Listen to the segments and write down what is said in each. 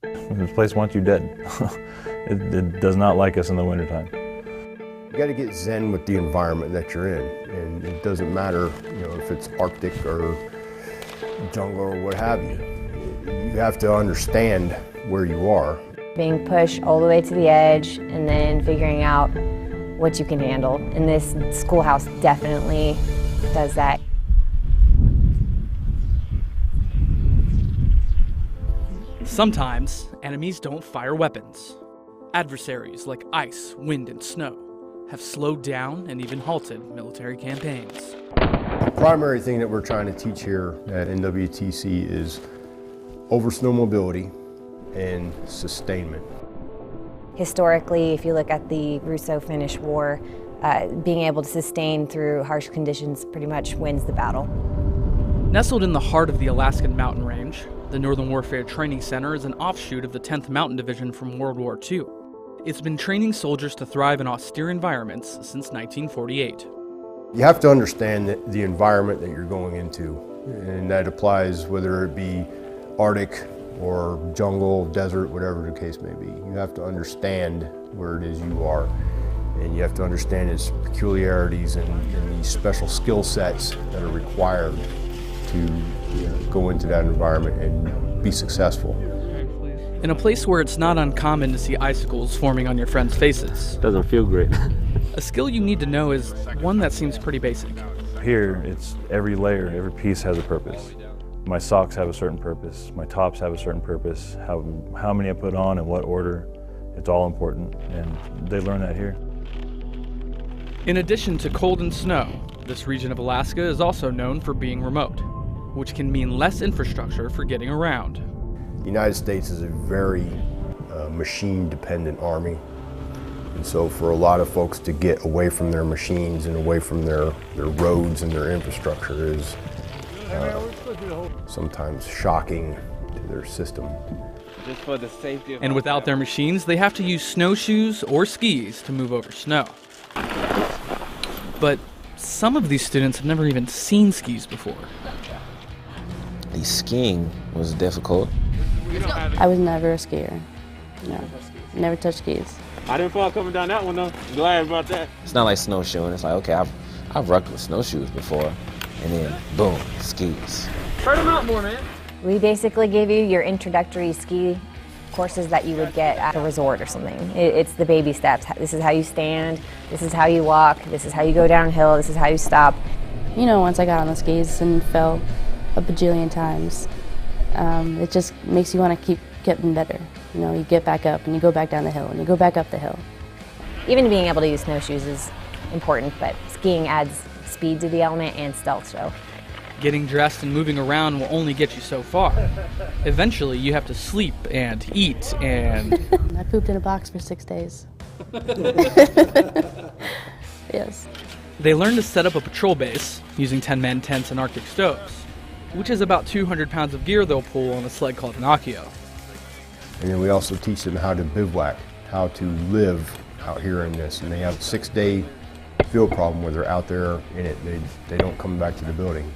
This place wants you dead. It does not like us in the wintertime. You got to get zen with the environment that you're in, and it doesn't matter, if it's Arctic or jungle or what have you. You have to understand where you are. Being pushed all the way to the edge and then figuring out what you can handle. And this schoolhouse definitely does that. Sometimes, enemies don't fire weapons. Adversaries like ice, wind, and snow have slowed down and even halted military campaigns. The primary thing that we're trying to teach here at NWTC is over snow mobility and sustainment. Historically, if you look at the Russo-Finnish War, being able to sustain through harsh conditions pretty much wins the battle. Nestled in the heart of the Alaskan mountain range, the Northern Warfare Training Center is an offshoot of the 10th Mountain Division from World War II. It's been training soldiers to thrive in austere environments since 1948. You have to understand the environment that you're going into, and that applies whether it be Arctic or jungle, desert, whatever the case may be. You have to understand where it is you are, and you have to understand its peculiarities and these special skill sets that are required to go into that environment and be successful. In a place where it's not uncommon to see icicles forming on your friends' faces. Doesn't feel great. A skill you need to know is one that seems pretty basic. Here, it's every layer, every piece has a purpose. My socks have a certain purpose, my tops have a certain purpose, how many I put on and what order, it's all important, and they learn that here. In addition to cold and snow, this region of Alaska is also known for being remote, which can mean less infrastructure for getting around. The United States is a very machine-dependent army, and so for a lot of folks to get away from their machines and away from their roads and their infrastructure is sometimes shocking to their system. Just for the safety of And without their machines, they have to use snowshoes or skis to move over snow. But some of these students have never even seen skis before. The skiing was difficult. I was never a skier. No, never touched skis. I didn't fall coming down that one though. Glad about that. It's not like snowshoeing. It's like, okay, I've rocked with snowshoes before, and then boom, skis. Spread them out more, man. We basically give you your introductory ski courses that you would get at a resort or something. It's the baby steps. This is how you stand, this is how you walk, this is how you go downhill, this is how you stop. Once I got on the skis and fell a bajillion times, it just makes you want to keep getting better. You get back up and you go back down the hill and you go back up the hill. Even being able to use snowshoes is important, but skiing adds speed to the element and stealth, so. Getting dressed and moving around will only get you so far. Eventually, you have to sleep and eat and... I pooped in a box for 6 days. Yes. They learn to set up a patrol base using 10-man tents and Arctic stoves, which is about 200 pounds of gear they'll pull on a sled called an Akio. And then we also teach them how to bivouac, how to live out here in this. And they have a 6-day field problem where they're out there in it. They don't come back to the building.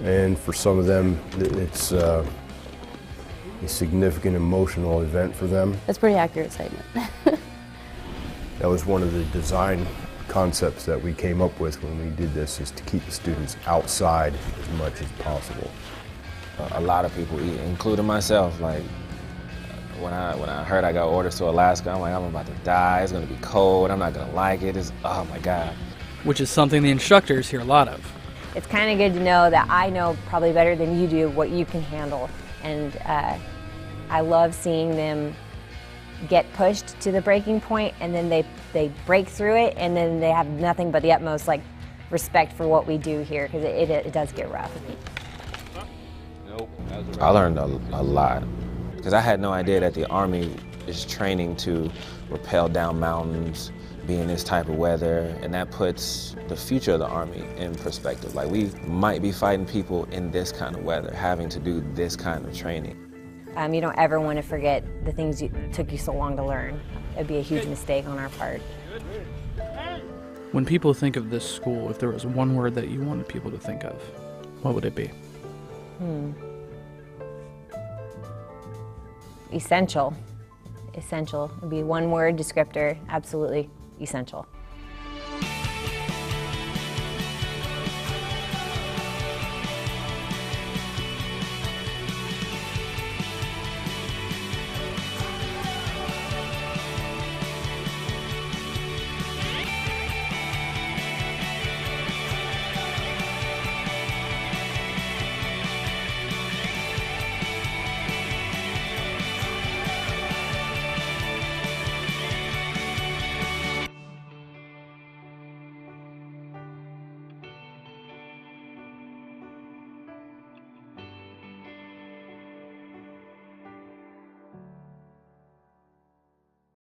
And for some of them, it's a significant emotional event for them. That's a pretty accurate statement. That was one of the design concepts that we came up with when we did this, is to keep the students outside as much as possible. A lot of people, including myself, like when I heard I got orders to Alaska, I'm like, I'm about to die. It's gonna be cold. I'm not gonna like it. Oh my God. Which is something the instructors hear a lot of. It's kind of good to know that I know probably better than you do what you can handle. And I love seeing them get pushed to the breaking point, and then they break through it, and then they have nothing but the utmost respect for what we do here, because it does get rough. I learned a lot, because I had no idea that the Army is training to rappel down mountains, be in this type of weather, and that puts the future of the Army in perspective. Like, we might be fighting people in this kind of weather, having to do this kind of training. You don't ever want to forget the things took you so long to learn. It'd be a huge mistake on our part. When people think of this school, if there was one word that you wanted people to think of, what would it be? essential. Essential would be one word descriptor, absolutely essential.